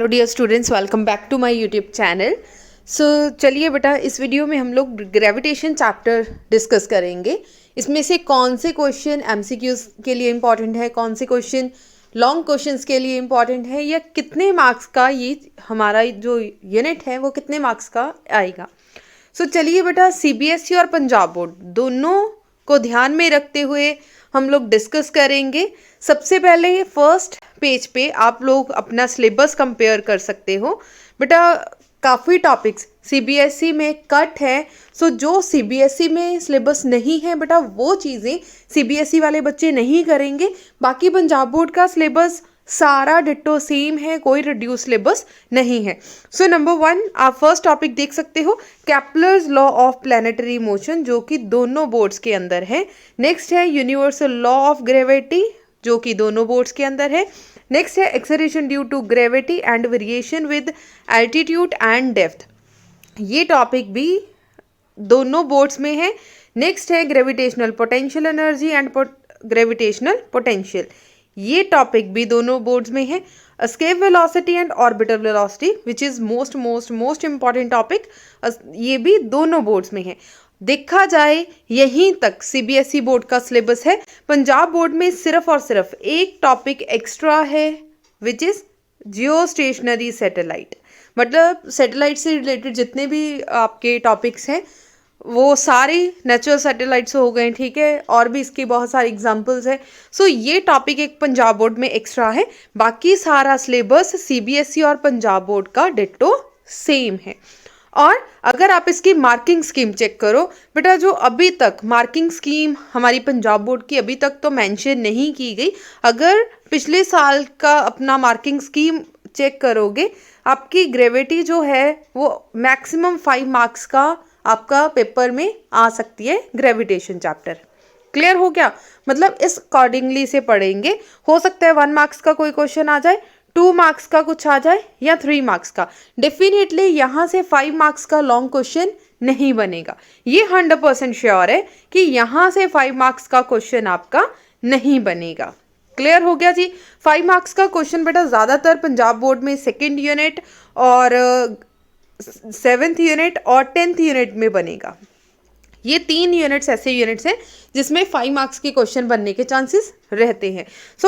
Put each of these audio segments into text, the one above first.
Hello dear students, welcome back to my YouTube channel. चलिए बेटा, इस वीडियो में हम लोग ग्रेविटेशन चैप्टर डिस्कस करेंगे। इसमें से कौन से क्वेश्चन एमसीक्यूज के लिए इम्पॉर्टेंट है, कौन से क्वेश्चन लॉन्ग क्वेश्चंस के लिए इम्पॉर्टेंट है, या कितने मार्क्स का ये हमारा जो यूनिट है वो कितने मार्क्स का आएगा। चलिए बेटा, सीबीएसई और पंजाब बोर्ड दोनों को ध्यान में रखते हुए हम लोग डिस्कस करेंगे। सबसे पहले फर्स्ट पेज पे आप लोग अपना सिलेबस कंपेयर कर सकते हो। बेटा, काफ़ी टॉपिक्स सीबीएसई में कट है, जो सीबीएसई में सिलेबस नहीं है बेटा वो चीज़ें सीबीएसई वाले बच्चे नहीं करेंगे। बाकी पंजाब बोर्ड का सिलेबस सारा डिट्टो सेम है, कोई रिड्यूस सिलेबस नहीं है। नंबर 1 आप फर्स्ट टॉपिक देख सकते हो, Kepler's law of planetary motion, जो कि दोनों बोर्ड्स के अंदर है। नेक्स्ट है यूनिवर्सल लॉ ऑफ ग्रेविटी, जो कि दोनों बोर्ड्स के अंदर है। नेक्स्ट है acceleration due to gravity and variation with altitude and depth, ये टॉपिक भी दोनों बोर्ड्स में है। नेक्स्ट है gravitational potential energy and gravitational potential, ये टॉपिक भी दोनों बोर्ड्स में है। Escape velocity and orbital velocity which is most important topic, ये भी दोनों बोर्ड्स में है। देखा जाए यहीं तक सीबीएसई बोर्ड का सिलेबस है। पंजाब बोर्ड में सिर्फ और सिर्फ एक टॉपिक एक्स्ट्रा है which is Jio stationery satellite, मतलब सैटेलाइट से रिलेटेड जितने भी आपके टॉपिक्स हैं वो सारे नेचुरल सैटेलाइट्स हो गए, ठीक है, और भी इसके बहुत सारे एग्जांपल्स हैं। ये टॉपिक एक पंजाब बोर्ड में एक्स्ट्रा है, बाकी सारा सिलेबस सीबीएसई और पंजाब बोर्ड का डिट्टो सेम है। और अगर आप इसकी मार्किंग स्कीम चेक करो बेटा, जो अभी तक मार्किंग स्कीम हमारी पंजाब बोर्ड की अभी तक तो मेंशन नहीं की गई। अगर पिछले साल का अपना मार्किंग स्कीम चेक करोगे, आपकी ग्रेविटी जो है वो मैक्सिमम 5 मार्क्स का आपका पेपर में आ सकती है। ग्रेविटेशन चैप्टर क्लियर हो गया, मतलब इस अकॉर्डिंगली से पढ़ेंगे। हो सकता है 1 मार्क्स का कोई क्वेश्चन आ जाए, 2 मार्क्स का कुछ आ जाए, या 3 मार्क्स का। डेफिनेटली यहाँ से 5 मार्क्स का लॉन्ग क्वेश्चन नहीं बनेगा, ये 100% श्योर है कि यहाँ से 5 मार्क्स का क्वेश्चन आपका नहीं बनेगा। क्लियर हो गया जी। 5 मार्क्स का क्वेश्चन बेटा ज़्यादातर पंजाब बोर्ड में 2nd यूनिट और 7th यूनिट और 10th यूनिट में बनेगा। ये 3 यूनिट्स ऐसे यूनिट्स हैं जिसमें 5 मार्क्स के क्वेश्चन बनने के चांसेस रहते हैं।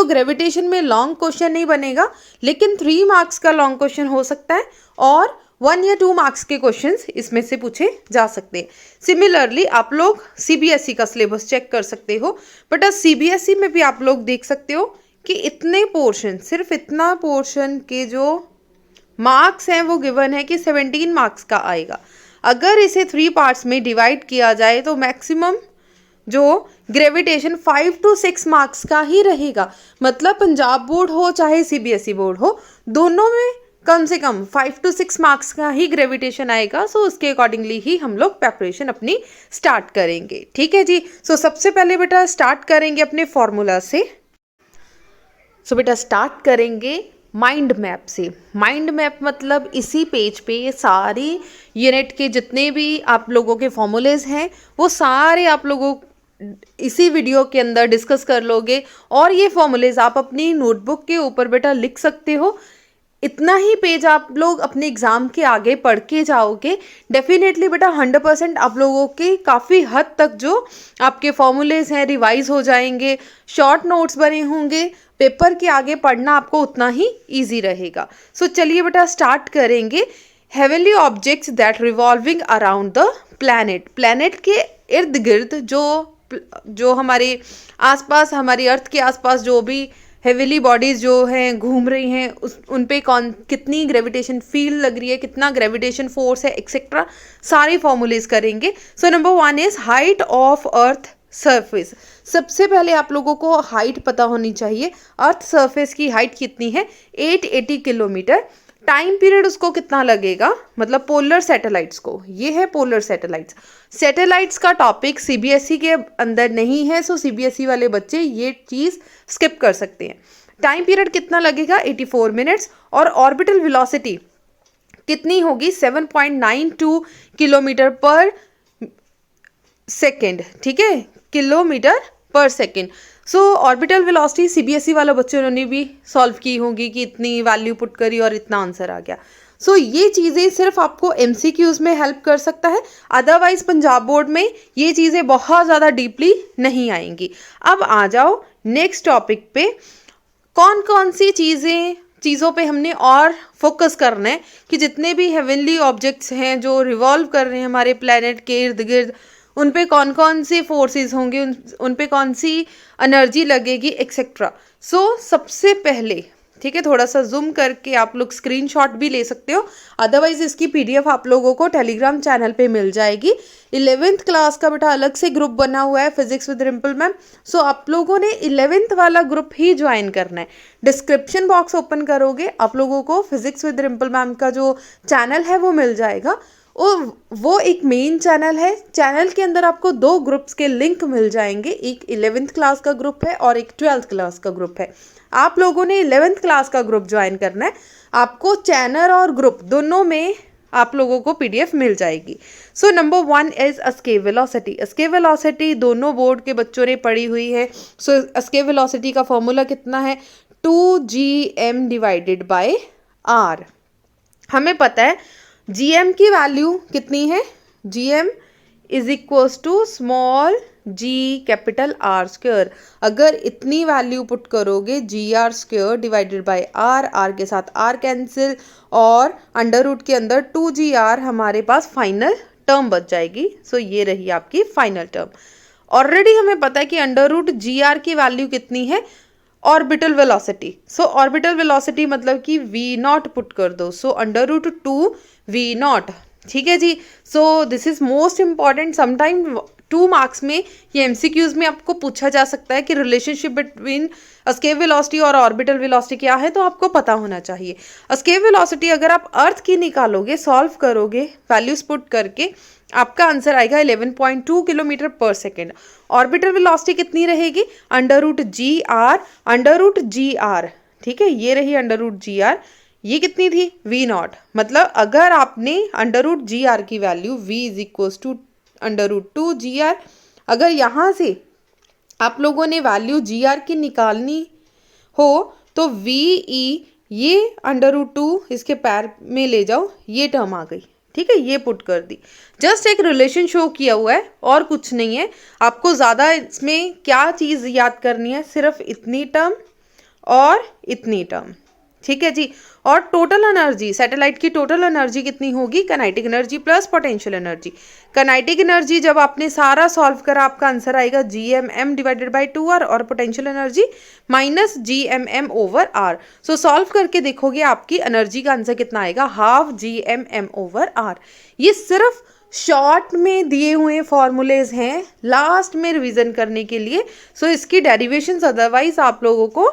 ग्रेविटेशन में लॉन्ग क्वेश्चन नहीं बनेगा, लेकिन 3 मार्क्स का लॉन्ग क्वेश्चन हो सकता है और 1 या 2 मार्क्स के क्वेश्चंस इसमें से पूछे जा सकते हैं। सिमिलरली आप लोग सीबीएसई का सिलेबस चेक कर सकते हो, बट सीबीएसई में भी आप लोग देख सकते हो कि इतने पोर्शन, सिर्फ इतना पोर्शन के जो मार्क्स हैं वो गिवन है कि 17 मार्क्स का आएगा। अगर इसे 3 पार्ट्स में डिवाइड किया जाए तो मैक्सिमम जो ग्रेविटेशन 5 to 6 मार्क्स का ही रहेगा। मतलब पंजाब बोर्ड हो चाहे सीबीएसई बोर्ड हो, दोनों में कम से कम 5 to 6 मार्क्स का ही ग्रेविटेशन आएगा। उसके अकॉर्डिंगली ही हम लोग प्रेपरेशन अपनी स्टार्ट करेंगे, ठीक है जी। सबसे पहले बेटा स्टार्ट करेंगे अपने फॉर्मूला से। बेटा स्टार्ट करेंगे माइंड मैप से। माइंड मैप मतलब इसी पेज पे ये सारी यूनिट के जितने भी आप लोगों के फॉर्मूलेज हैं वो सारे आप लोगों इसी वीडियो के अंदर डिस्कस कर लोगे, और ये फॉर्मूलेज आप अपनी नोटबुक के ऊपर बेटा लिख सकते हो। इतना ही पेज आप लोग अपने एग्ज़ाम के आगे पढ़ के जाओगे, डेफिनेटली बेटा 100% आप लोगों के काफ़ी हद तक जो आपके फॉर्मूलेज हैं रिवाइज हो जाएंगे, शॉर्ट नोट्स बने होंगे, पेपर के आगे पढ़ना आपको उतना ही ईजी रहेगा। चलिए बेटा स्टार्ट करेंगे। Heavenly objects that revolving around the planet, planet के इर्द गिर्द जो हमारे आसपास, हमारी अर्थ के आसपास जो भी हेविली बॉडीज़ जो हैं घूम रही हैं, उन पे कितनी ग्रेविटेशन फील्ड लग रही है, कितना ग्रेविटेशन फोर्स है, एक्सेट्रा सारे फॉर्मूलेज करेंगे। Number 1 is height of earth surface. सबसे पहले आप लोगों को हाइट पता होनी चाहिए। अर्थ सरफेस की हाइट कितनी है? 880 किलोमीटर। टाइम पीरियड उसको कितना लगेगा, मतलब पोलर सैटेलाइट्स को, ये है पोलर सैटेलाइट्स। सैटेलाइट्स का टॉपिक सीबीएसई के अंदर नहीं है, सीबीएसई वाले बच्चे ये चीज़ स्किप कर सकते हैं। टाइम पीरियड कितना लगेगा? 84 मिनट्स। और ऑर्बिटल वेलोसिटी कितनी होगी? 7.92 किलोमीटर पर सेकेंड, ठीक है, किलोमीटर पर सेकेंड। सो ऑर्बिटल वेलोसिटी सीबीएसई वाले बच्चों ने भी सॉल्व की होंगी कि इतनी वैल्यू पुट करी और इतना आंसर आ गया। सो ये चीज़ें सिर्फ आपको एमसीक्यूज में हेल्प कर सकता है, अदरवाइज पंजाब बोर्ड में ये चीज़ें बहुत ज़्यादा डीपली नहीं आएंगी। अब आ जाओ नेक्स्ट टॉपिक पे, कौन कौन सी चीज़ों पे हमने और फोकस करना है कि जितने भी हेवनली ऑब्जेक्ट्स हैं जो रिवॉल्व कर रहे हैं हमारे प्लेनेट के इर्द गिर्द, उन पे कौन कौन से फोर्सेस होंगे, उन पे कौन सी एनर्जी लगेगी एक्सेट्रा। सो सबसे पहले, ठीक है, थोड़ा सा जूम करके आप लोग स्क्रीनशॉट भी ले सकते हो, अदरवाइज इसकी पीडीएफ आप लोगों को टेलीग्राम चैनल पे मिल जाएगी। 11th क्लास का बेटा अलग से ग्रुप बना हुआ है, फिजिक्स विद रिम्पल मैम। सो आप लोगों ने 11th वाला ग्रुप ही ज्वाइन करना है। डिस्क्रिप्शन बॉक्स ओपन करोगे, आप लोगों को फिजिक्स विद रिम्पल मैम का जो चैनल है वो मिल जाएगा। वो एक मेन चैनल है, चैनल के अंदर आपको 2 ग्रुप्स के लिंक मिल जाएंगे, एक 11th क्लास का ग्रुप है और एक 12th क्लास का ग्रुप है। आप लोगों ने 11th क्लास का ग्रुप ज्वाइन करना है, आपको चैनल और ग्रुप दोनों में आप लोगों को पीडीएफ मिल जाएगी। सो number 1 is escape velocity. Escape velocity दोनों बोर्ड के बच्चों ने पढ़ी हुई है। सो एस्केप वेलोसिटी का फॉर्मूला कितना है, 2gm डिवाइडेड बाय r। हमें पता है gm की वैल्यू कितनी है, gm is equals to small g capital R square. अगर इतनी वैल्यू पुट करोगे GR square divided by R के साथ R कैंसिल, और अंडर रूट के अंदर 2GR हमारे पास फाइनल टर्म बच जाएगी। सो ये रही आपकी फाइनल टर्म। ऑलरेडी हमें पता है कि अंडर रूट GR की वैल्यू कितनी है, ऑर्बिटल वेलोसिटी। सो ऑर्बिटल वेलोसिटी मतलब कि V0 पुट कर दो, सो अंडर रूट 2 V0, ठीक है जी। So this is most important, sometime 2 marks में ये एमसीक्यूज में आपको पूछा जा सकता है कि रिलेशनशिप बिटवीन एस्केप वेलोसिटी और ऑर्बिटल वेलोसिटी क्या है, तो आपको पता होना चाहिए। एस्केप वेलोसिटी अगर आप अर्थ की निकालोगे, सॉल्व करोगे वैल्यूज पुट करके, आपका आंसर आएगा 11.2 किलोमीटर पर सेकेंड। ऑर्बिटल वेलोसिटी कितनी रहेगी, अंडर रूट जी आर, ठीक है, ये रही अंडर रूट जी आर। ये कितनी थी, V0। मतलब अगर आपने अंडर रूट जी आर की value V is equals to under root 2GR, अगर यहाँ से आप लोगों ने वैल्यू GR की निकालनी हो तो VE ये अंडर रूट 2 इसके पैर में ले जाओ, ये टर्म आ गई, ठीक है, ये पुट कर दी। जस्ट एक रिलेशन शो किया हुआ है और कुछ नहीं है। आपको ज़्यादा इसमें क्या चीज़ याद करनी है, सिर्फ इतनी टर्म और इतनी टर्म, ठीक है जी। और टोटल एनर्जी, सैटेलाइट की टोटल एनर्जी कितनी होगी, kinetic energy plus potential energy. Kinetic energy जब आपने सारा सॉल्व करा, आपका आंसर आएगा GMM डिवाइडेड बाय 2R, और potential energy minus GMM over R। सो सॉल्व करके देखोगे आपकी एनर्जी का आंसर कितना आएगा, हाफ GMM ओवर R। ये सिर्फ शॉर्ट में दिए हुए फॉर्मूलेज हैं लास्ट में रिवीजन करने के लिए। सो इसकी डेरिवेशंस अदरवाइज आप लोगों को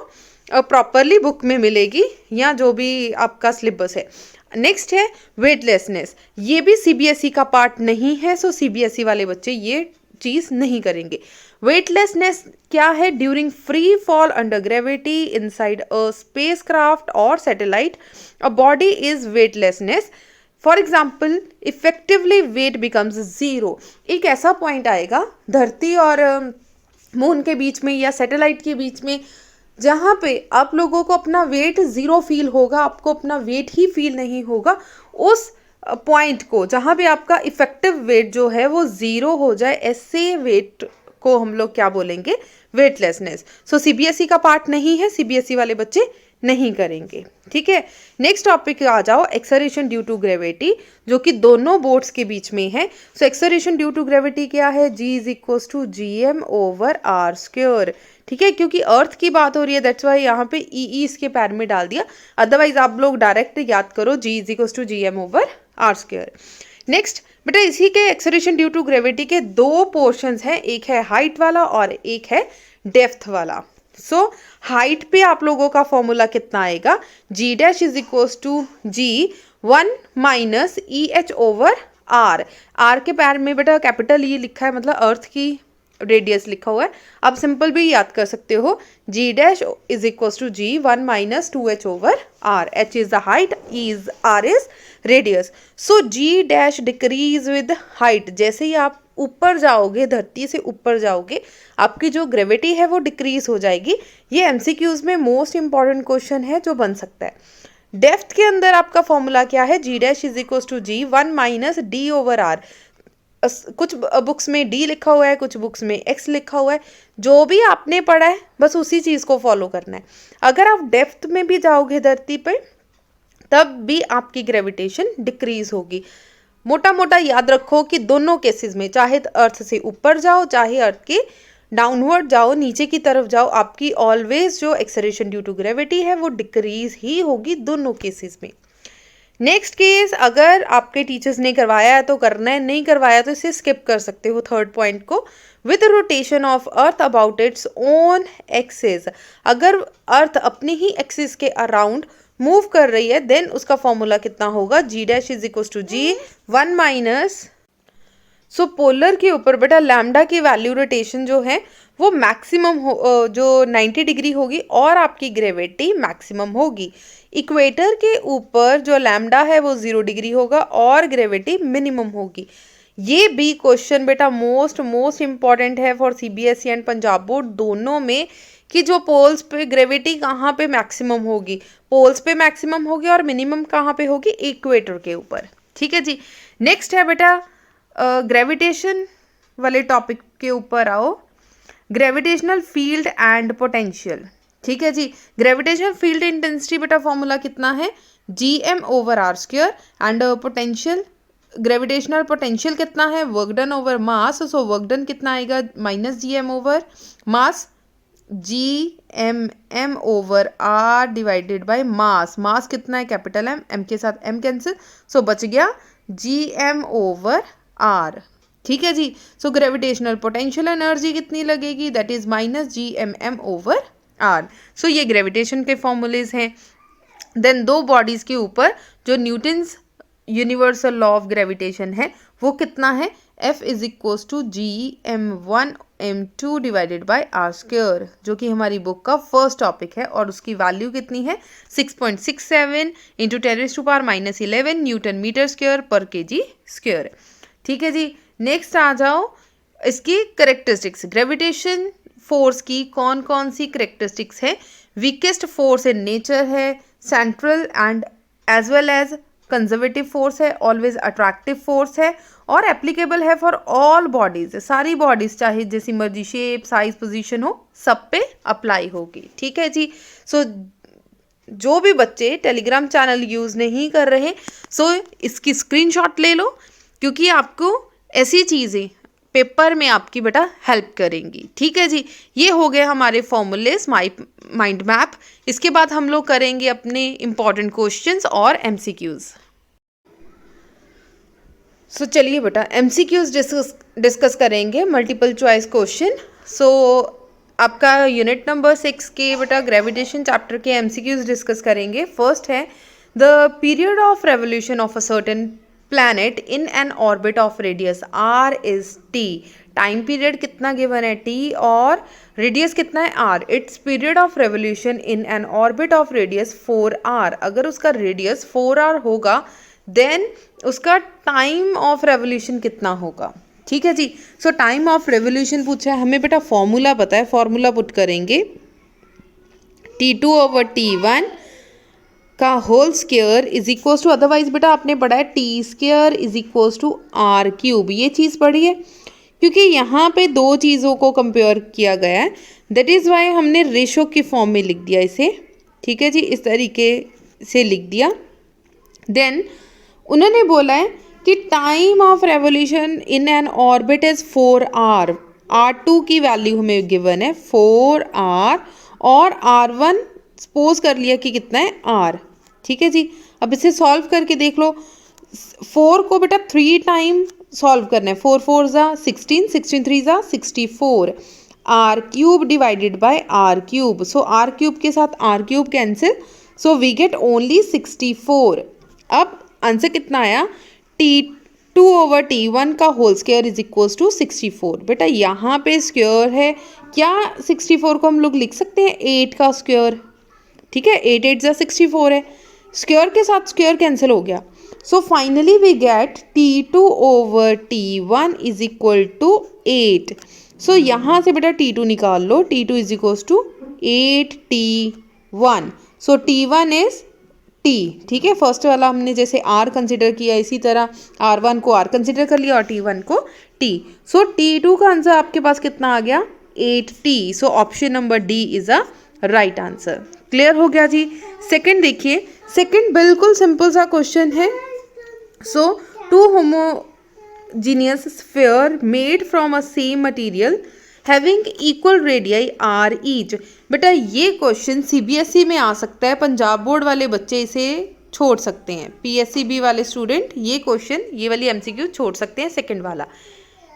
प्रॉपरली बुक में मिलेगी या जो भी आपका सिलेबस है। नेक्स्ट है वेटलेसनेस, ये भी सीबीएसई का पार्ट नहीं है, सो सीबीएसई वाले बच्चे ये चीज़ नहीं करेंगे। वेटलेसनेस क्या है, during free fall under gravity inside a spacecraft और satellite a body is weightlessness. For example effectively weight becomes 0। एक ऐसा पॉइंट आएगा धरती और मून के बीच में या सैटेलाइट के बीच में जहाँ पे आप लोगों को अपना वेट 0 फील होगा, आपको अपना वेट ही फील नहीं होगा। उस पॉइंट को जहाँ पे आपका इफेक्टिव वेट जो है वो 0 हो जाए, ऐसे वेट को हम लोग क्या बोलेंगे, वेटलेसनेस। सो सीबीएसई का पार्ट नहीं है, सीबीएसई वाले बच्चे नहीं करेंगे, ठीक है। नेक्स्ट टॉपिक आ जाओ, एक्सेलरेशन ड्यू टू ग्रेविटी, जो कि दोनों बोर्ड्स के बीच में है। So acceleration due to gravity क्या है, G is equals to GM over R square, ठीक है, क्योंकि अर्थ की बात हो रही है दैट्स वाई यहाँ पे ई इसके पैर में डाल दिया, अदरवाइज आप लोग डायरेक्ट याद करो G is equals to GM over R square. Next बेटा, इसी के एक्सेलरेशन ड्यू टू ग्रेविटी के 2 पोर्शंस हैं, एक है हाइट वाला और एक है डेप्थ वाला। सो हाइट पे आप लोगों का फॉर्मूला कितना आएगा, G dash is equals to G1 minus EH over R। R के पैर में बेटा कैपिटल E लिखा है, मतलब अर्थ की रेडियस लिखा हुआ है, आप सिंपल भी याद कर सकते हो, G dash is equal to G 1 minus 2h over R. h is the height, r is radius. So G dash decrease with height. जैसे ही आप ऊपर जाओगे, धरती से ऊपर जाओगे, आपकी जो ग्रेविटी है वो डिक्रीज हो जाएगी. ये एमसीक्यूज में मोस्ट इंपॉर्टेंट क्वेश्चन है जो बन सकता है. डेप्थ के अंदर आपका फॉर्मूला क्या है, G dash is equal to G 1 minus D over R. कुछ बुक्स में डी लिखा हुआ है, कुछ बुक्स में एक्स लिखा हुआ है. जो भी आपने पढ़ा है बस उसी चीज़ को फॉलो करना है. अगर आप डेप्थ में भी जाओगे धरती पे तब भी आपकी ग्रेविटेशन डिक्रीज होगी. मोटा मोटा याद रखो कि दोनों केसेस में, चाहे अर्थ से ऊपर जाओ चाहे अर्थ के डाउनवर्ड जाओ, नीचे की तरफ जाओ, आपकी ऑलवेज जो एक्सेलरेशन ड्यू टू ग्रेविटी है वो डिक्रीज ही होगी दोनों केसेस में. नेक्स्ट केस, अगर आपके टीचर्स ने करवाया है तो करना है, नहीं करवाया तो इसे स्किप कर सकते हो. थर्ड पॉइंट को, with rotation of earth about its own axis. अगर अर्थ अपनी ही एक्सिस के अराउंड मूव कर रही है देन उसका फॉर्मूला कितना होगा, G dash is equal to G 1 minus. So polar के ऊपर बेटा लैम्डा की वैल्यू रोटेशन जो है वो मैक्सिमम जो 90 डिग्री होगी और आपकी ग्रेविटी मैक्सिमम होगी. इक्वेटर के ऊपर जो लैम्डा है वो 0 डिग्री होगा और ग्रेविटी मिनिमम होगी. ये भी क्वेश्चन बेटा मोस्ट इंपॉर्टेंट है for CBSE and Punjab board दोनों में, कि जो पोल्स पे ग्रेविटी कहाँ पे मैक्सिमम होगी, पोल्स पे मैक्सिमम होगी और मिनिमम कहाँ पे होगी, इक्वेटर के ऊपर. ठीक है जी. नेक्स्ट है बेटा ग्रेविटेशन वाले टॉपिक के ऊपर आओ, ग्रेविटेशनल फील्ड एंड पोटेंशियल. ठीक है जी. ग्रेविटेशनल फील्ड इंटेंसिटी बेटा फॉर्मूला कितना है, G M over R square. And potential, gravitational potential कितना है, work done over mass. So work done कितना आएगा, minus G M over mass, G M M over R divided by mass. Mass कितना है, capital M, M के साथ M cancel, सो बच गया जी एम ओवर आर. ठीक है जी. सो ग्रेविटेशनल पोटेंशियल एनर्जी कितनी लगेगी, that is minus G M M over R. So ये ग्रेविटेशन के फॉर्मूलेज हैं. देन दो बॉडीज के ऊपर जो Newton's universal law of gravitation है वो कितना है, F is equal to G M one M two divided by R square, जो कि हमारी बुक का फर्स्ट टॉपिक है और उसकी वैल्यू कितनी है 6.67 इंटू 10⁻⁻11 न्यूटन मीटर स्क्वायर पर केजी स्क्वायर. ठीक है जी. नेक्स्ट आ जाओ इसकी करेक्टरिस्टिक्स. ग्रेविटेशन फोर्स की कौन कौन सी करेक्टरिस्टिक्स है, वीकेस्ट फोर्स इन नेचर है, central and as well as conservative force है, ऑलवेज अट्रैक्टिव फोर्स है और एप्लीकेबल है फॉर ऑल बॉडीज. सारी बॉडीज चाहे जैसी मर्जी शेप साइज पोजीशन हो सब पे अप्लाई होगी. ठीक है जी. सो जो भी बच्चे टेलीग्राम चैनल यूज़ नहीं कर रहे सो इसकी स्क्रीनशॉट ले लो, क्योंकि आपको ऐसी चीज़ें पेपर में आपकी बेटा हेल्प करेंगी. ठीक है जी. ये हो गए हमारे फॉर्मूलेस, माइंड मैप. इसके बाद हम लोग करेंगे अपने इम्पॉर्टेंट क्वेश्चंस और एमसीक्यूज. सो चलिए बेटा एमसीक्यूज डिस्कस करेंगे, मल्टीपल चॉइस क्वेश्चन. सो आपका यूनिट नंबर 6 के बेटा ग्रेविटेशन चैप्टर के एमसीक्यूज डिस्कस करेंगे. फर्स्ट है the period of revolution of a certain planet in an orbit of radius r is t. Time period कितना गिवन है t और रेडियस कितना है r. It's period of revolution in an orbit of radius 4r. अगर उसका radius 4r होगा then उसका time of revolution कितना होगा. ठीक है जी. सो टाइम ऑफ रेवोल्यूशन पूछा है हमें बेटा, फॉर्मूला पता है, फॉर्मूला पुट करेंगे t2 ओवर t1 का whole square is equals to, otherwise बेटा आपने पढ़ा है T square is equals to R cube. ये चीज़ पढ़ी है क्योंकि यहाँ पे दो चीज़ों को कंपेयर किया गया है, दैट इज़ वाई हमने रेशो की फॉर्म में लिख दिया इसे. ठीक है जी. इस तरीके से लिख दिया. देन उन्होंने बोला है कि time of revolution in an orbit is 4r. r2 की वैल्यू हमें गिवन है 4r और r1 सपोज कर लिया कि कितना है r. ठीक है जी. अब इसे सॉल्व करके देख लो. 4 को बेटा 3 टाइम सॉल्व करना है. 4 4 ज़ा 16, 16 3 ज़ा 64, r cube divided by r cube. So r cube के साथ r cube cancel, so we get only 64. अब आंसर कितना आया, 2/T1 का whole square is equals to 64। बेटा यहाँ पे स्क्वायर है, क्या 64 को हम लोग लिख सकते हैं 8 का स्क्वायर, ठीक है, 8 8 जा 64 है, स्क्वायर के साथ स्क्वायर कैंसिल हो गया। So finally we get T2/T1 is equal to 8। So यहाँ से बेटा T2 निकाल लो, T2 is equals to 8T1। So T1 is T, ठीक है, फर्स्ट वाला हमने जैसे R कंसिडर किया इसी तरह R1 को R कंसिडर कर लिया और T1 को T। सो T2 का आंसर आपके पास कितना आ गया 8T। So option number D is a right answer. Clear हो गया जी। सेकंड देखिए, सेकंड बिल्कुल सिंपल सा क्वेश्चन है। सो to homogeneous sphere made from a same material having equal radii r each। बेटा ये क्वेश्चन CBSE में आ सकता है, पंजाब बोर्ड वाले बच्चे इसे छोड़ सकते हैं, PSEB वाले स्टूडेंट ये क्वेश्चन, ये वाली MCQ छोड़ सकते हैं, सेकंड वाला।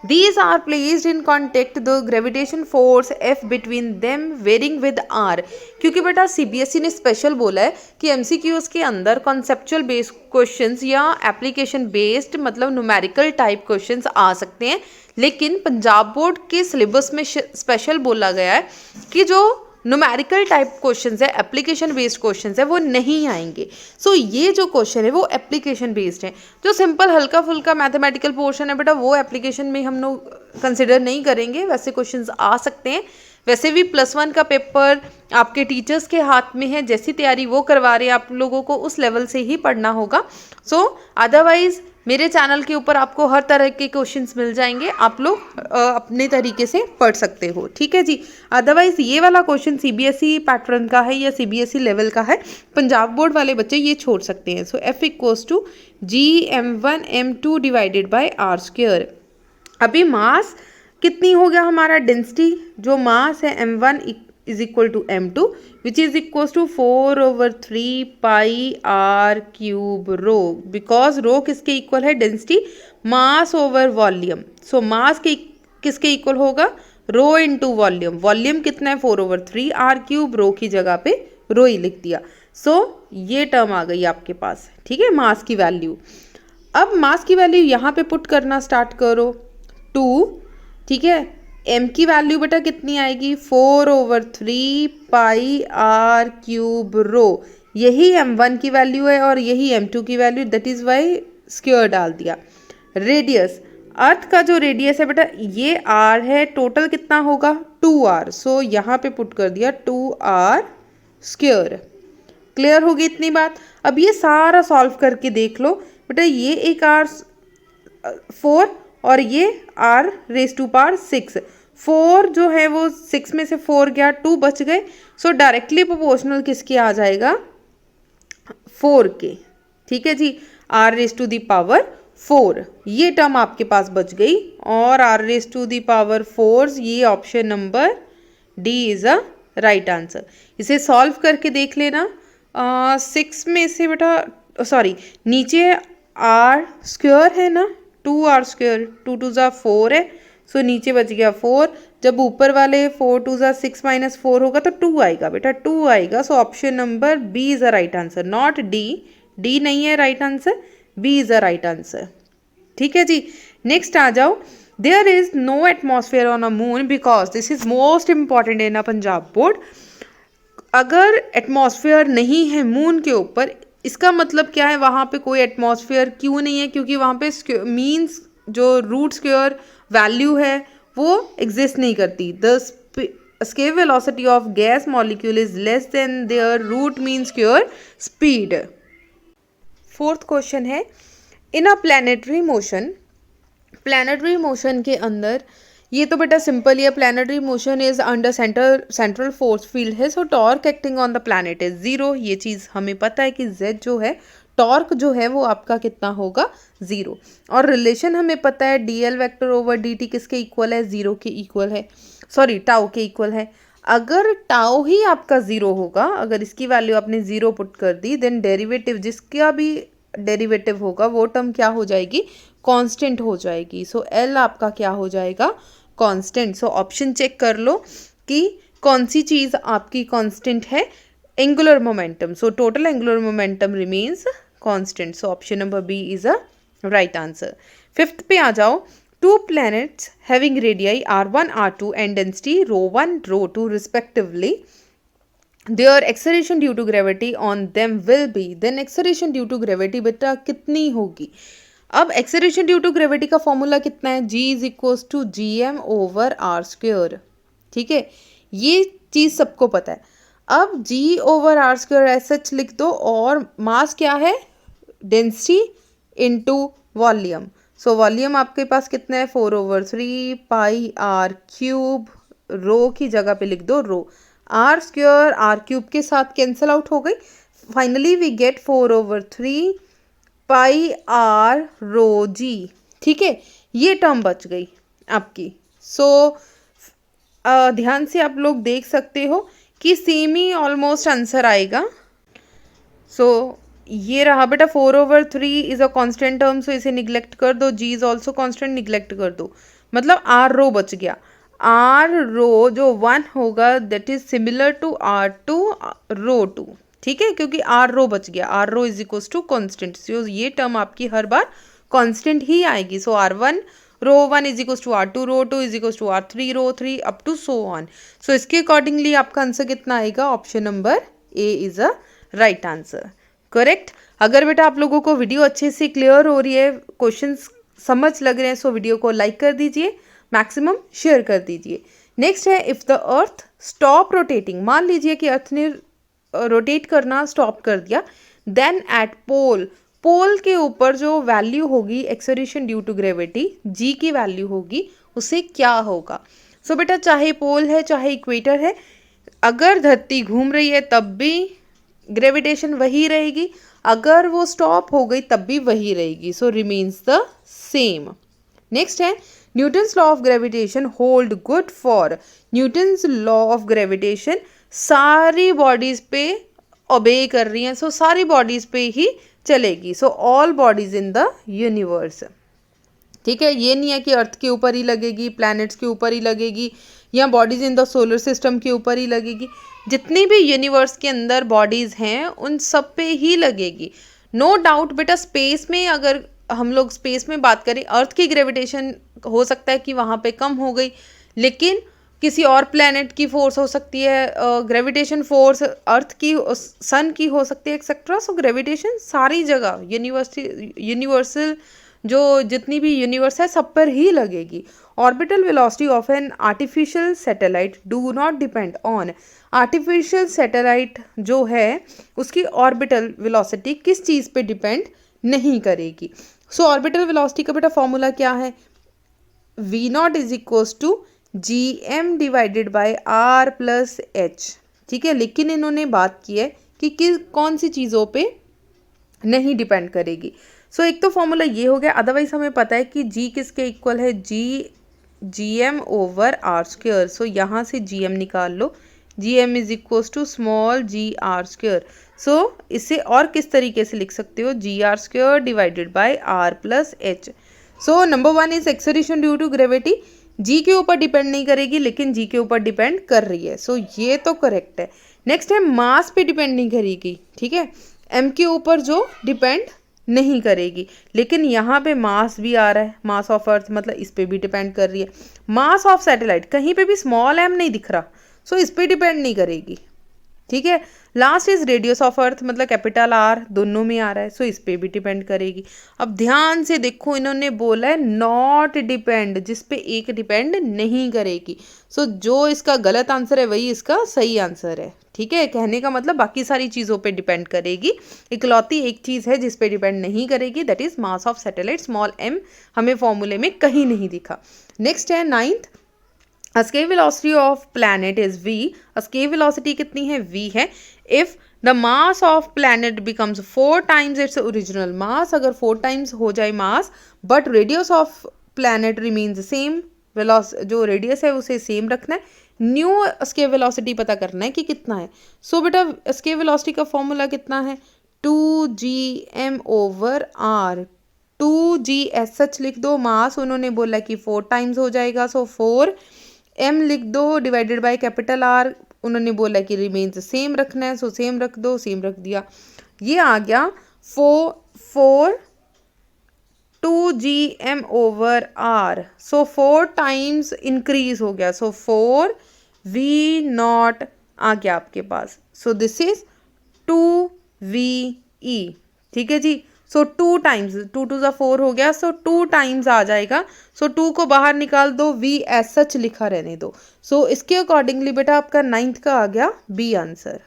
These are placed in contact the gravitation force F between them varying with R। क्योंकि बेटा CBSE ने स्पेशल बोला है कि MCQs के अंदर कॉन्सेप्चुअल बेस्ड क्वेश्चंस या एप्लीकेशन बेस्ड मतलब न्यूमेरिकल टाइप क्वेश्चंस आ सकते हैं, लेकिन पंजाब बोर्ड के सिलेबस में स्पेशल बोला गया है कि जो न्यूमेरिकल टाइप क्वेश्चंस है, एप्लीकेशन बेस्ड क्वेश्चंस है, वो नहीं आएंगे। सो ये जो क्वेश्चन है वो एप्लीकेशन बेस्ड है। जो सिंपल हल्का फुल्का मैथमेटिकल पोर्शन है बेटा वो एप्लीकेशन में हम लोग कंसिडर नहीं करेंगे, वैसे क्वेश्चंस आ सकते हैं। वैसे भी +1 का पेपर आपके टीचर्स के हाथ में है, जैसी तैयारी वो करवा रहे हैं आप लोगों को उस लेवल से ही पढ़ना होगा। सो अदरवाइज मेरे चैनल के ऊपर आपको हर तरह के क्वेश्चंस मिल जाएंगे, आप लोग अपने तरीके से पढ़ सकते हो, ठीक है जी। अदरवाइज ये वाला क्वेश्चन CBSE पैटर्न का है या CBSE लेवल का है, पंजाब बोर्ड वाले बच्चे ये छोड़ सकते हैं। So F equals to GM1M2 divided by R square. अभी मास कितनी हो गया हमारा, डेंसिटी जो मास है M1 is equal to M2 which is equals to 4/3 pi R cube rho, because rho किसके इक्वल है, density mass over volume. So mass के किसके इक्वल होगा, रो इंटू वॉल्यूम। वॉल्यूम कितना है 4/3 R क्यूब, रो की जगह पे रो ही लिख दिया। सो ये टर्म आ गई आपके पास, ठीक है, मास की वैल्यू। अब मास की वैल्यू यहाँ पे पुट करना स्टार्ट करो 2, ठीक है। m की वैल्यू बेटा कितनी आएगी 4/3 पाई R क्यूब रो, यही m1 की वैल्यू है और यही m2 की value, that is Y square डाल दिया। रेडियस, अर्थ का जो रेडियस है बेटा ये r है, टोटल कितना होगा 2r। सो यहाँ पे पुट कर दिया 2r स्क्वायर। क्लियर होगी इतनी बात। अब ये सारा सॉल्व करके देख लो बेटा, ये एक r 4 और ये r⁻6। 4 जो है वो 6 में से 4 गया, 2 बच गए। सो डायरेक्टली प्रोपोर्शनल किसके आ जाएगा 4 के, ठीक है जी, r⁻4। ये टर्म आपके पास बच गई और r⁻4 ये option number D is a right answer. इसे सॉल्व करके देख लेना। 6 में से बेटा सॉरी नीचे r स्क्वायर है ना, 2r स्क्वायर, 2 2 जा 4 है, सो नीचे बच गया 4। जब ऊपर वाले 4 2 जा 6 माइनस 4 होगा तो 2 आएगा बेटा, 2 आएगा। So option number B is a right answer, not D, D नहीं है right answer, B is a right answer, ठीक है जी। नेक्स्ट आ जाओ, there is no atmosphere on a moon because, this is most important in a Punjab board. अगर atmosphere नहीं है मून के ऊपर, इसका मतलब क्या है, वहाँ पे कोई एटमॉस्फेयर क्यों नहीं है, क्योंकि वहाँ पे मीन्स जो रूट स्क्वायर वैल्यू है वो एग्जिस्ट नहीं करती। The escape velocity of gas molecule is less than their root mean square speed। Fourth question है, in a planetary motion, planetary motion के अंदर ये तो बेटा सिंपल ही है, planetary motion is under central force field है, so torque acting on the planet is 0। ये चीज़ हमें पता है कि z जो है टॉर्क जो है वो आपका कितना होगा 0। और रिलेशन हमें पता है dl/dt किसके इक्वल है, 0 के इक्वल है, सॉरी टाउ के इक्वल है। अगर टाउ ही आपका 0 होगा, अगर इसकी वैल्यू आपने 0 पुट कर दी, देन डेरिवेटिव जिसका भी डेरिवेटिव होगा वो टर्म क्या हो जाएगी, कांस्टेंट हो जाएगी। सो L आपका क्या हो जाएगा, कांस्टेंट। सो ऑप्शन चेक कर लो कि कौन सी चीज़ आपकी कांस्टेंट है, angular momentum. So total angular momentum remains constant. So option number B is a right answer. Fifth पे आ जाओ, two planets having radii R1 R2 and density ρ1 ρ2 respectively, their acceleration due to gravity on them will be, then acceleration due to gravity बेटा कितनी होगी? अब acceleration due to gravity का formula कितना है? G is equals to G M over R square, ठीक है, ये चीज़ सबको पता है। अब G ओवर आर स्क्वेयर ऐसा सच लिख दो, और मास क्या है? Density into volume. So volume आपके पास कितना है? 4/3 पाई आर क्यूब, रो की जगह पे लिख दो rho, R square R cube के साथ कैंसिल आउट हो गई, finally we get 4/3 pi R rho G, ठीक है, ये टर्म बच गई आपकी। सो ध्यान से आप लोग देख सकते हो कि सेम ही ऑलमोस्ट आंसर आएगा। सो ये रहा बेटा 4/3 इज अ कांस्टेंट टर्म, सो इसे निग्लेक्ट कर दो, जी इज ऑल्सो कांस्टेंट, निग्लेक्ट कर दो, मतलब आर रो बच गया। आर रो जो 1 होगा that is similar to R2 rho 2, ठीक है, क्योंकि आर रो बच गया, R rho is equals to constant, so ये टर्म आपकी हर बार कांस्टेंट ही आएगी। So R1 rho 1 is equals to R2 rho 2 is equals to R3 rho 3 up to so on. So इसके अकॉर्डिंगली आपका आंसर कितना आएगा? Option number A is a right answer, correct. अगर बेटा आप लोगों को वीडियो अच्छे से क्लियर हो रही है, क्वेश्चंस समझ लग रहे हैं, सो वीडियो को लाइक कर दीजिए, मैक्सिमम शेयर कर दीजिए। नेक्स्ट है, if the earth stop rotating, मान लीजिए कि अर्थ ने रोटेट करना स्टॉप कर दिया, देन एट पोल, पोल के ऊपर जो वैल्यू होगी एक्सेलरेशन ड्यू टू ग्रेविटी, जी की वैल्यू होगी, उसे क्या होगा? सो बेटा चाहे पोल है चाहे इक्वेटर है, अगर धरती घूम रही है तब भी ग्रेविटेशन वही रहेगी, अगर वो स्टॉप हो गई तब भी वही रहेगी, सो रिमेन्स द सेम। नेक्स्ट है, Newton's law of gravitation hold good for, Newton's law of gravitation सारी बॉडीज पे ओबे कर रही हैं, सो सारी बॉडीज पे ही चलेगी, so all bodies in the universe, ठीक है, ये नहीं है कि अर्थ के ऊपर ही लगेगी, प्लैनेट्स के ऊपर ही लगेगी, या bodies in the solar system के ऊपर ही लगेगी, जितनी भी यूनिवर्स के अंदर बॉडीज हैं उन सब पे ही लगेगी। नो डाउट बेटा स्पेस में, अगर हम लोग स्पेस में बात करें, अर्थ की ग्रेविटेशन हो सकता है कि वहाँ पे कम हो गई, लेकिन किसी और प्लैनेट की फोर्स हो सकती है, ग्रेविटेशन फोर्स अर्थ की, सन की हो सकती है, एक्सेट्रा। सो ग्रेविटेशन सारी जगह यूनिवर्सल जो जितनी भी यूनिवर्स है सब पर ही लगेगी। Orbital velocity of an artificial satellite do not depend on, artificial satellite जो है उसकी ऑर्बिटल वेलोसिटी किस चीज़ पे डिपेंड नहीं करेगी। सो ऑर्बिटल वेलोसिटी का बेटा फॉर्मूला क्या है? V0 is equals to GM divided by R plus H, ठीक है, लेकिन इन्होंने बात की है कि कौन सी चीज़ों पे नहीं डिपेंड करेगी। सो एक तो फॉर्मूला ये हो गया, अदरवाइज हमें पता है कि G किसके इक्वल है? GM over R square. So यहाँ से GM निकाल लो, GM is equals to small g r square. So इसे और किस तरीके से लिख सकते हो? GR square divided by R plus H। So number 1 is acceleration due to gravity, G के ऊपर डिपेंड नहीं करेगी लेकिन G के ऊपर डिपेंड कर रही है, सो ये तो करेक्ट है। नेक्स्ट है, मास पे डिपेंड नहीं करेगी, ठीक है, M के ऊपर जो डिपेंड नहीं करेगी, लेकिन यहाँ पे मास भी आ रहा है, मास ऑफ अर्थ, मतलब इस पे भी डिपेंड कर रही है। मास ऑफ सैटेलाइट, कहीं पे भी स्मॉल m नहीं दिख रहा, सो इस पे डिपेंड नहीं करेगी, ठीक है। Last is radius of earth, मतलब कैपिटल R दोनों में आ रहा है, सो इस पे भी डिपेंड करेगी। अब ध्यान से देखो, इन्होंने बोला है नॉट डिपेंड, जिस पे एक डिपेंड नहीं करेगी। सो जो इसका गलत आंसर है वही इसका सही आंसर है, ठीक है। कहने का मतलब बाकी सारी चीज़ों पे डिपेंड करेगी, इकलौती एक चीज़ है जिस पे डिपेंड नहीं करेगी, that is mass of satellite, small m हमें फॉर्मूले में कहीं नहीं दिखा। नेक्स्ट है 9th, escape velocity of planet is v, escape velocity कितनी है? v है। if the mass of planet becomes 4 times its original mass, अगर 4 times हो जाए mass but radius of planet remains same, जो रेडियस है उसे सेम रखना है, न्यू escape velocity पता करना है कि कितना है। सो बेटा escape velocity का फॉर्मूला कितना है? 2gm over r, 2g S सच लिख दो, मास उन्होंने बोला कि 4 टाइम्स हो जाएगा, सो 4 m लिख दो डिवाइडेड बाय कैपिटल R, उन्होंने बोला कि रिमेन्स सेम रखना है, सो सेम रख दो, सेम रख दिया, ये आ गया 4 2gm/r, सो 4 टाइम्स इंक्रीज हो गया, सो 4v0 आ गया आपके पास, सो दिस इज 2ve, ठीक है जी। सो 2 टाइम्स, 2 2 ज़ा 4 हो गया, सो 2 टाइम्स आ जाएगा, सो 2 को बाहर निकाल दो, v एज सच लिखा रहने दो। सो इसके अकॉर्डिंगली बेटा आपका 9th का आ गया बी आंसर,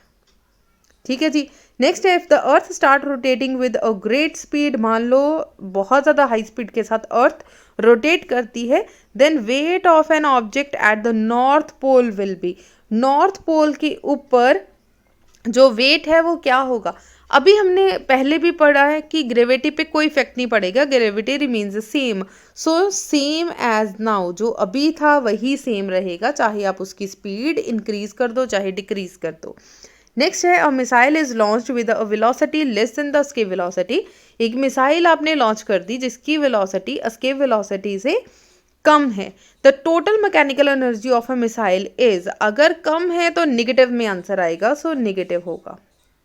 ठीक है जी। नेक्स्ट है, if the earth start rotating with a great speed, मान लो बहुत ज़्यादा हाई स्पीड के साथ अर्थ रोटेट करती है, then weight of an object at the north pole will be, north pole के ऊपर जो वेट है वो क्या होगा। अभी हमने पहले भी पढ़ा है कि ग्रेविटी पे कोई इफेक्ट नहीं पड़ेगा, gravity remains same, so same as now, जो अभी था वही सेम रहेगा, चाहे आप उसकी स्पीड इंक्रीज कर दो चाहे डिक्रीज कर दो। नेक्स्ट है, a missile is launched with a velocity less than the escape velocity, एक मिसाइल आपने लॉन्च कर दी जिसकी वेलोसिटी एस्केप वेलोसिटी से कम है, the total mechanical energy of a missile is, अगर कम है तो निगेटिव में आंसर आएगा, सो निगेटिव होगा,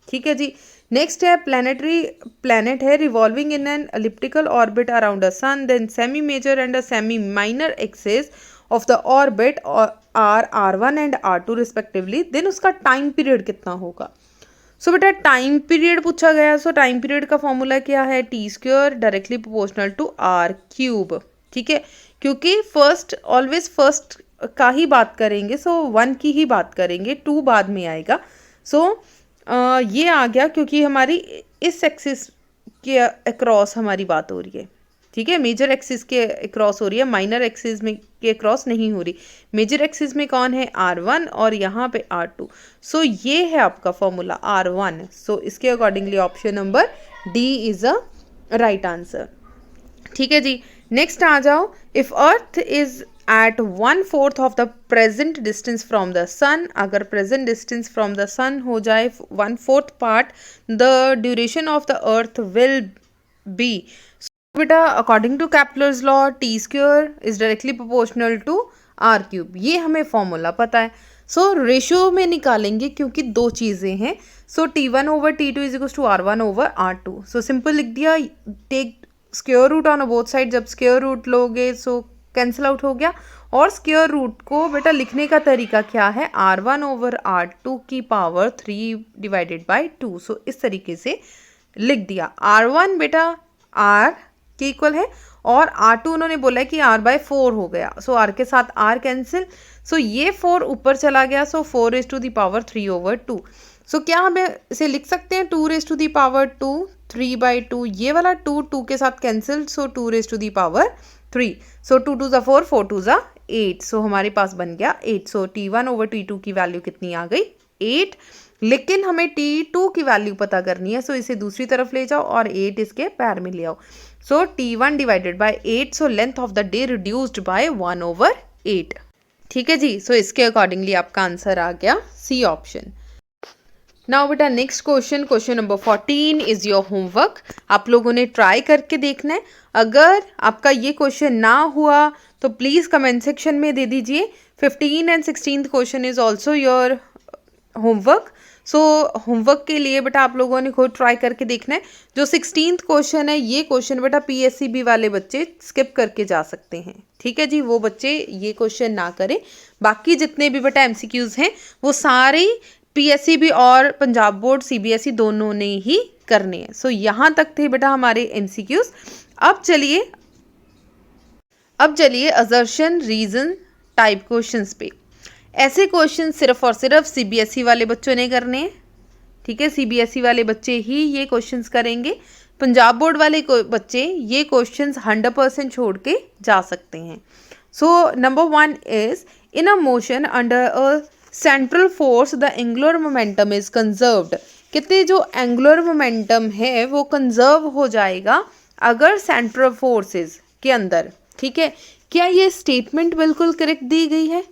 ठीक है जी। नेक्स्ट है, प्लैनेट है revolving in an elliptical orbit around a sun, then semi major and a semi minor axis of the orbit are r1 and r2 respectively, then उसका टाइम पीरियड कितना होगा। सो बेटा टाइम पीरियड पूछा गया, so time period का formula क्या है, t² directly proportional to r³, ठीक है, क्योंकि ऑलवेज फर्स्ट का ही बात करेंगे, सो 1 की ही बात करेंगे, 2 बाद में आएगा। सो ये आ गया क्योंकि हमारी इस एक्सिस के अक्रॉस हमारी बात हो रही है, ठीक है, मेजर एक्सिस के अक्रॉस हो रही है, माइनर एक्सिस में के अक्रॉस नहीं हो रही। मेजर एक्सिस में कौन है, r1 और यहाँ पे r2, सो ये है आपका फॉर्मूला r1, सो इसके accordingly option number D is a right answer, ठीक है जी। नेक्स्ट आ जाओ, if earth is at 1/4 of the present distance from the sun, अगर present distance from the sun हो जाए 1/4 part, the duration of the earth will be, बेटा according to Kepler's law t² is directly proportional to r³, ये हमें formula पता है, so ratio में निकालेंगे क्योंकि दो चीज़ें हैं, so t1/t2 is equal to r1/r2, so simple लिख दिया, take square root on both side, जब स्क्वायर रूट लोगे सो कैंसिल आउट हो गया, और स्क्वायर रूट को बेटा लिखने का तरीका क्या है, r1/r2 की पावर 3 डिवाइडेड बाई 2, सो इस तरीके से लिख दिया। r1 बेटा r के इक्वल है और r2 उन्होंने बोला है कि r/4 हो गया, सो r के साथ r कैंसिल, सो ये 4 ऊपर चला गया, सो 4⁻³ सो क्या हम इसे लिख सकते हैं 2⁻², 3/2, ये वाला 2 के साथ कैंसिल, सो 2⁻3, सो 2 2 ज़ा 4, 4 2 ज़ा 8, सो हमारे पास बन गया 8, सो t1/t2 की वैल्यू कितनी आ गई 8, लेकिन हमें t2 की वैल्यू पता करनी है, सो इसे दूसरी तरफ ले जाओ और 8 इसके पैर में ले आओ, सो t1 divided by 8, so length of the day reduced by 1/8, ठीक है जी। सो इसके अकॉर्डिंगली आपका आंसर आ गया सी ऑप्शन। नाउ बेटा next question number 14 is your homework, आप लोगों ने ट्राई करके देखना है, अगर आपका ये क्वेश्चन ना हुआ तो प्लीज़ कमेंट सेक्शन में दे दीजिए। 15 and 16th question is also your homework, so homework के लिए बेटा आप लोगों ने खुद ट्राई करके देखना है। जो 16th क्वेश्चन है, ये क्वेश्चन बेटा PSCB वाले बच्चे स्किप करके जा सकते हैं, ठीक है जी, वो बच्चे ये क्वेश्चन ना करें, बाकी जितने भी बेटा MCQs हैं वो सारे PSCB और पंजाब बोर्ड CBSE दोनों ने ही करने हैं। सो यहाँ तक थे बेटा हमारे MCQs। अब चलिए असर्शन रीजन टाइप क्वेश्चंस पे। ऐसे क्वेश्चन सिर्फ और सिर्फ CBSE वाले बच्चों ने करने हैं, ठीक है, CBSE वाले बच्चे ही ये क्वेश्चंस करेंगे, पंजाब बोर्ड वाले बच्चे ये क्वेश्चंस 100% छोड़ के जा सकते हैं। सो number 1 is in a motion under a central force the angular momentum is conserved, कितने जो एंगुलर मोमेंटम है वो कंजर्व हो जाएगा अगर सेंट्रल फोर्सेस के अंदर, ठीक है। क्या ये स्टेटमेंट बिल्कुल करेक्ट दी गई है,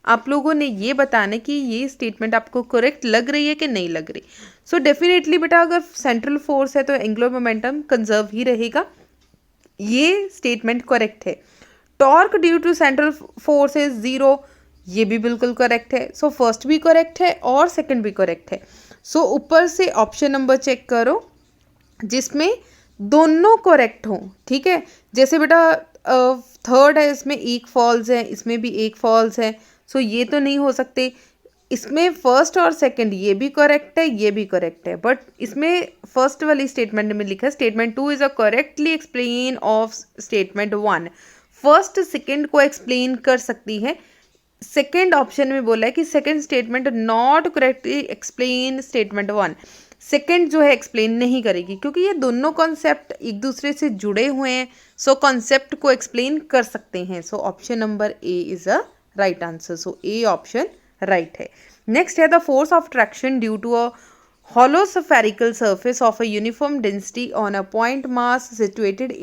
आप लोगों ने ये बताना कि ये स्टेटमेंट आपको करेक्ट लग रही है कि नहीं लग रही। सो डेफिनेटली बेटा अगर सेंट्रल फोर्स है तो एंगुलर मोमेंटम कंजर्व ही रहेगा, ये स्टेटमेंट करेक्ट है। Torque due to central force is 0, ये भी बिल्कुल करेक्ट है। सो फर्स्ट भी करेक्ट है और सेकंड भी करेक्ट है। सो ऊपर से ऑप्शन नंबर चेक करो जिसमें दोनों करेक्ट हों, ठीक है। जैसे बेटा थर्ड है, इसमें एक फॉल्स है, इसमें भी एक फॉल्स है, सो ये तो नहीं हो सकते। इसमें फर्स्ट और सेकंड ये भी करेक्ट है, ये भी करेक्ट है, बट इसमें फर्स्ट वाली स्टेटमेंट में लिखा है statement 2 is a correctly explain of statement 1। First second को एक्सप्लेन कर सकती है, सेकंड ऑप्शन में बोला है कि second statement not correctly explain statement 1। Second जो है एक्सप्लेन नहीं करेगी, क्योंकि ये दोनों कॉन्सेप्ट एक दूसरे से जुड़े हुए हैं, सो कॉन्सेप्ट को एक्सप्लेन कर सकते हैं। So option number A is a right answer, so A option right है। नेक्स्ट है the force of traction due to a hollow spherical surface of a uniform density on a point mass situated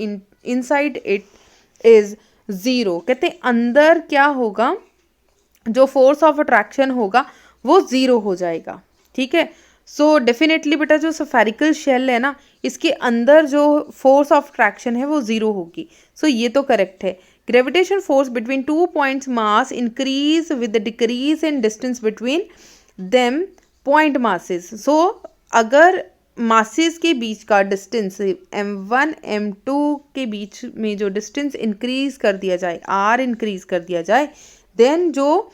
inside it is 0। कहते हैं अंदर क्या होगा, जो force of attraction होगा वो 0 हो जाएगा, ठीक है। सो डेफिनेटली बेटा जो स्फेरिकल शेल है ना, इसके अंदर जो फोर्स ऑफ अट्रैक्शन है वो 0 होगी, सो ये तो करेक्ट है। Gravitation force between 2 points mass increase with the decrease in distance between them point masses. So अगर मासेस के बीच का डिस्टेंस m1 m2 के बीच में जो डिस्टेंस इंक्रीज कर दिया जाए, r इंक्रीज कर दिया जाए, देन जो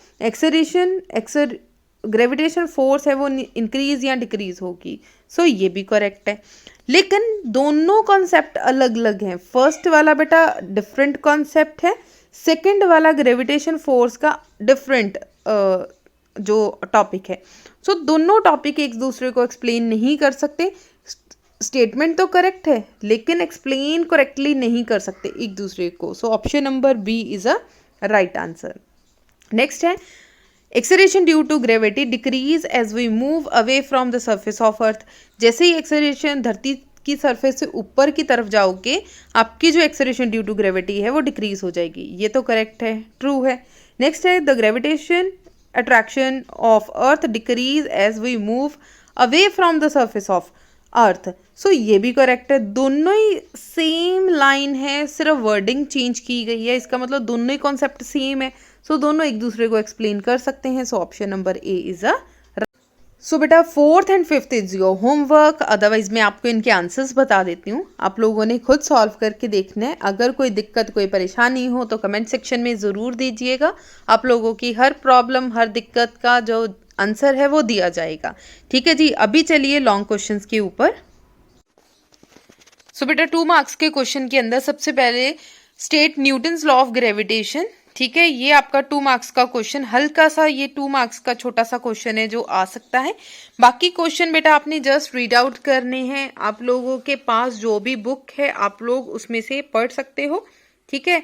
ग्रेविटेशन फोर्स है वो इंक्रीज या डिक्रीज होगी। सो ये भी करेक्ट है, लेकिन दोनों कॉन्सेप्ट अलग अलग हैं। फर्स्ट वाला बेटा डिफरेंट कॉन्सेप्ट है, सेकंड वाला ग्रेविटेशन फोर्स का डिफरेंट जो टॉपिक है। सो दोनों टॉपिक एक दूसरे को एक्सप्लेन नहीं कर सकते। स्टेटमेंट तो करेक्ट है, लेकिन एक्सप्लेन करेक्टली नहीं कर सकते एक दूसरे को। So option number B is a right answer. Next है acceleration due to gravity decrease as we move away from the surface of earth. जैसे ही एक्सेलरेशन धरती की सरफेस से ऊपर की तरफ जाओगे, आपकी जो एक्सेलरेशन ड्यू टू ग्रेविटी है वो डिक्रीज हो जाएगी। ये तो करेक्ट है, ट्रू है। नेक्स्ट है the gravitation attraction of earth decrease as we move away from the surface of earth. So ये भी करेक्ट है, दोनों ही सेम लाइन है, सिर्फ वर्डिंग चेंज की गई है, इसका मतलब दोनों ही कॉन्सेप्ट सेम है। सो दोनों एक दूसरे को एक्सप्लेन कर सकते हैं। So option number A is a. So बेटा fourth and fifth is your homework, otherwise मैं आपको इनके आंसर्स बता देती हूँ, आप लोगों ने खुद सॉल्व करके देखना है। अगर कोई दिक्कत कोई परेशानी हो तो कमेंट सेक्शन में ज़रूर दीजिएगा, आप लोगों की हर प्रॉब्लम हर दिक्कत का जो आंसर है वो दिया जाएगा, ठीक है जी। अभी चलिए लॉन्ग क्वेश्चंस के ऊपर। सो बेटा 2 मार्क्स के क्वेश्चन के अंदर सबसे पहले state Newton's law of gravitation, ठीक है। ये आपका 2 मार्क्स का क्वेश्चन, हल्का सा ये 2 मार्क्स का छोटा सा क्वेश्चन है जो आ सकता है। बाकी क्वेश्चन बेटा आपने जस्ट रीड आउट करने हैं, आप लोगों के पास जो भी बुक है आप लोग उसमें से पढ़ सकते हो, ठीक है।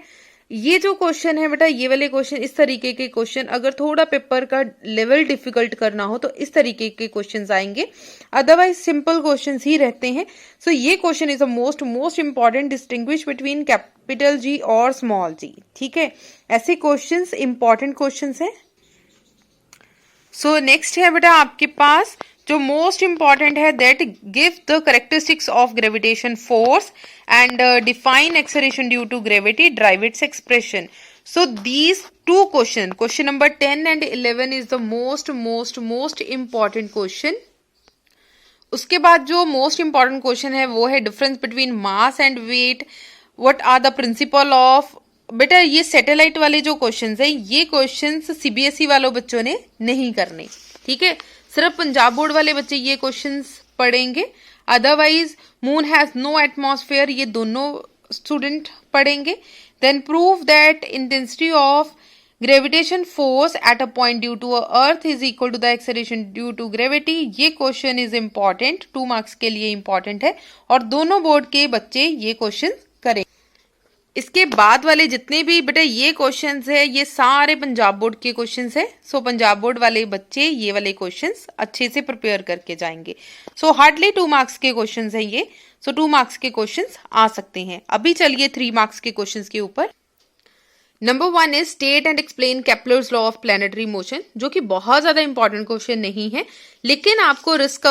ये जो क्वेश्चन है बेटा, ये वाले क्वेश्चन, इस तरीके के क्वेश्चन अगर थोड़ा पेपर का लेवल डिफिकल्ट करना हो तो इस तरीके के क्वेश्चंस आएंगे, अदरवाइज सिंपल क्वेश्चंस ही रहते हैं। सो ये question is the most important, distinguish between capital G और स्मॉल जी, ठीक है। ऐसे क्वेश्चंस इंपॉर्टेंट क्वेश्चंस हैं। सो नेक्स्ट है बेटा आपके पास जो मोस्ट इंपॉर्टेंट है, that give the characteristics of gravitation force and define acceleration due to gravity, drive its expression. So these 2 question, question number 10 and 11 is the most important question. उसके बाद जो most important question है वो है difference between mass and weight, what are the principal of. बेटा ये satellite वाले जो क्वेश्चंस है, ये क्वेश्चंस सीबीएसई वालों बच्चों ने नहीं करने, ठीक है। सिर्फ पंजाब बोर्ड वाले बच्चे ये क्वेश्चंस पढ़ेंगे, otherwise moon has no atmosphere ये दोनों स्टूडेंट पढ़ेंगे। Then prove that intensity of gravitation force at a point due to earth is equal to the acceleration due to gravity. ये क्वेश्चन इज इंपॉर्टेंट, 2 मार्क्स के लिए important है और दोनों board के बच्चे ये क्वेश्चन करें। इसके बाद वाले जितने भी बेटा ये क्वेश्चंस है, ये सारे पंजाब बोर्ड के क्वेश्चंस है। सो पंजाब बोर्ड वाले बच्चे ये वाले क्वेश्चंस अच्छे से प्रिपेयर करके जाएंगे। सो हार्डली 2 मार्क्स के क्वेश्चंस है ये। सो 2 मार्क्स के क्वेश्चंस आ सकते हैं। अभी चलिए 3 मार्क्स के क्वेश्चंस के ऊपर। Number 1 is state and explain Kepler's law of planetary motion, जो कि बहुत ज्यादा इंपॉर्टेंट क्वेश्चन नहीं है, लेकिन आपको रिस्क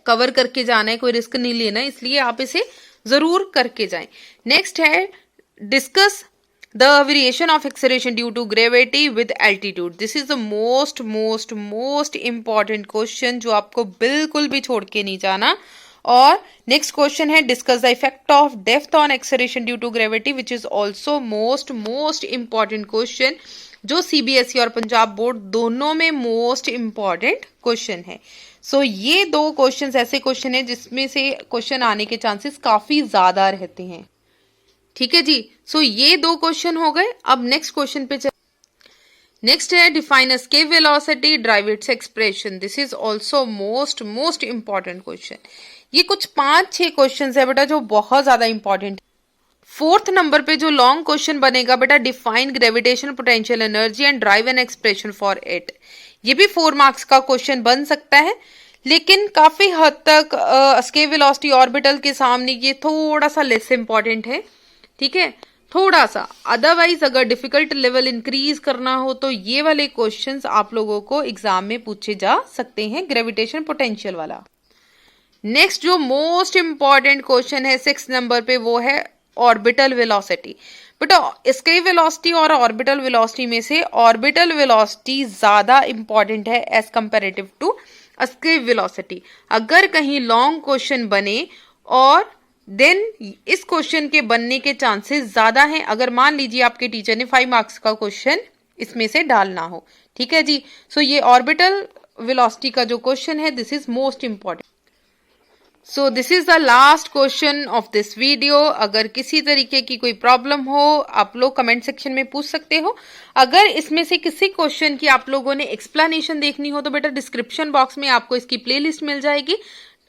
कवर करके जाना है, कोई रिस्क नहीं लेना है, इसलिए आप इसे जरूर करके जाएं। नेक्स्ट है discuss the variation of acceleration due to gravity with altitude. This is the most important question जो आपको बिल्कुल भी छोड़ के नहीं जाना। और नेक्स्ट क्वेश्चन है discuss the effect of depth on acceleration due to gravity, which is also most important question, जो सीबीएसई और पंजाब बोर्ड दोनों में मोस्ट इंपॉर्टेंट क्वेश्चन है। सो ये दो क्वेश्चंस ऐसे क्वेश्चन है जिसमें से क्वेश्चन आने के चांसेस काफी ज्यादा रहते हैं। ठीक है जी, सो ये दो क्वेश्चन हो गए। अब नेक्स्ट क्वेश्चन पे चल, नेक्स्ट है define escape velocity, drive its expression. This is also most important question. ये कुछ 5-6 क्वेश्चन है बेटा जो बहुत ज्यादा इंपॉर्टेंट। फोर्थ नंबर पे जो लॉन्ग क्वेश्चन बनेगा बेटा, define gravitation potential energy and drive an expression for it. ये भी 4 मार्क्स का क्वेश्चन बन सकता है, लेकिन काफी हद तक एस्केप वेलोसिटी ऑर्बिटल के सामने ये थोड़ा सा लेस इंपॉर्टेंट है। ठीक है, थोड़ा सा। अदरवाइज अगर डिफिकल्ट लेवल इंक्रीज करना हो तो ये वाले क्वेश्चंस आप लोगों को एग्जाम में पूछे जा सकते हैं, ग्रेविटेशन पोटेंशियल वाला। नेक्स्ट जो मोस्ट इंपॉर्टेंट क्वेश्चन है 6 नंबर पे, वो है orbital velocity. But escape velocity और ऑर्बिटल वेलोसिटी में से ऑर्बिटल वेलोसिटी ज्यादा इंपॉर्टेंट है as comparative to escape velocity. अगर कहीं लॉन्ग क्वेश्चन बने और देन इस क्वेश्चन के बनने के चांसेस ज्यादा हैं, अगर मान लीजिए आपके टीचर ने 5 मार्क्स का क्वेश्चन इसमें से डालना हो। ठीक है जी, सो ये ऑर्बिटल वेलोसिटी का जो क्वेश्चन है, this is most important. So this is the last question of this video. अगर किसी तरीके की कोई प्रॉब्लम हो आप लोग कमेंट सेक्शन में पूछ सकते हो। अगर इसमें से किसी क्वेश्चन की आप लोगों ने एक्सप्लेनेशन देखनी हो तो बेटा डिस्क्रिप्शन बॉक्स में आपको इसकी प्लेलिस्ट मिल जाएगी,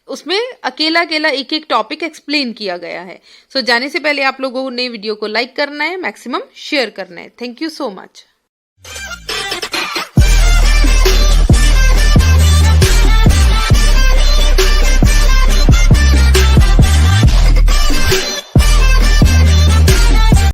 उसमें अकेला एक एक टॉपिक एक्सप्लेन किया गया है। सो जाने से पहले आप लोगों ने वीडियो को लाइक करना है, मैक्सिमम शेयर करना है। Thank you so much.